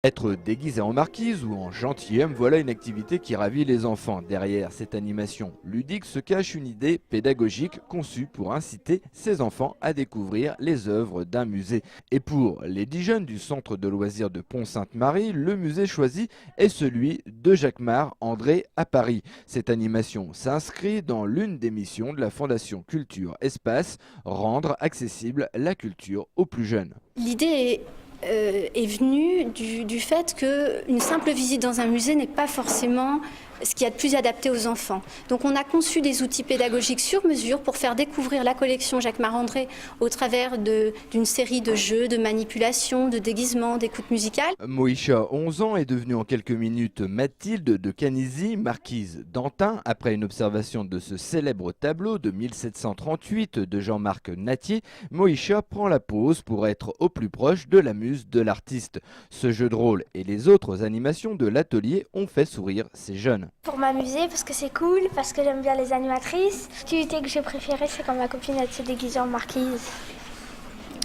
Être déguisé en marquise ou en gentilhomme, voilà une activité qui ravit les enfants. Derrière cette animation ludique se cache une idée pédagogique conçue pour inciter ces enfants à découvrir les œuvres d'un musée. Et pour les 10 jeunes du centre de loisirs de Pont-Sainte-Marie, le musée choisi est celui de Jacquemart André à Paris. Cette animation s'inscrit dans l'une des missions de la Fondation Culture Espace, rendre accessible la culture aux plus jeunes. L'idée est venue du fait qu'une simple visite dans un musée n'est pas forcément ce qu'il y a de plus adapté aux enfants. Donc on a conçu des outils pédagogiques sur mesure pour faire découvrir la collection Jacquemart André au travers d'une série de jeux, de manipulations, de déguisements, d'écoutes musicales. Moïcha, 11 ans, est devenue en quelques minutes Mathilde de Canizy, marquise d'Antin, après une observation de ce célèbre tableau de 1738 de Jean-Marc Nattier. Moïcha prend la pose pour être au plus proche de la muse de l'artiste. Ce jeu de rôle et les autres animations de l'atelier ont fait sourire ces jeunes. Pour m'amuser, parce que c'est cool, parce que j'aime bien les animatrices. L'activité que j'ai préférée, c'est quand ma copine elle s'est déguisée en marquise.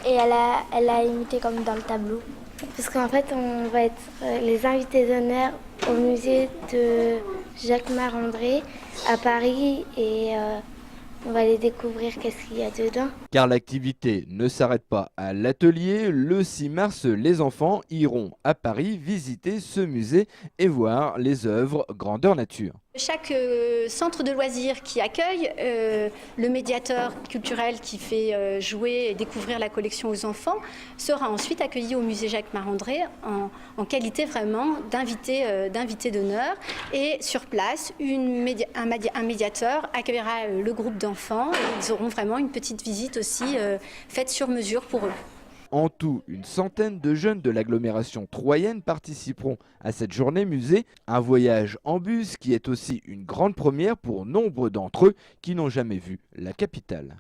Et elle a imité comme dans le tableau. Parce qu'en fait, on va être les invités d'honneur au musée de Jacquemart André à Paris et on va aller découvrir qu'est-ce qu'il y a dedans. Car l'activité ne s'arrête pas à l'atelier. Le 6 mars, les enfants iront à Paris visiter ce musée et voir les œuvres grandeur nature. Chaque centre de loisirs qui accueille le médiateur culturel qui fait jouer et découvrir la collection aux enfants sera ensuite accueilli au musée Jacquemart André en qualité vraiment d'invité d'honneur. Et sur place, un médiateur accueillera le groupe d'enfants et ils auront vraiment une petite visite aussi faite sur mesure pour eux. En tout, une centaine de jeunes de l'agglomération troyenne participeront à cette journée musée, un voyage en bus qui est aussi une grande première pour nombre d'entre eux qui n'ont jamais vu la capitale.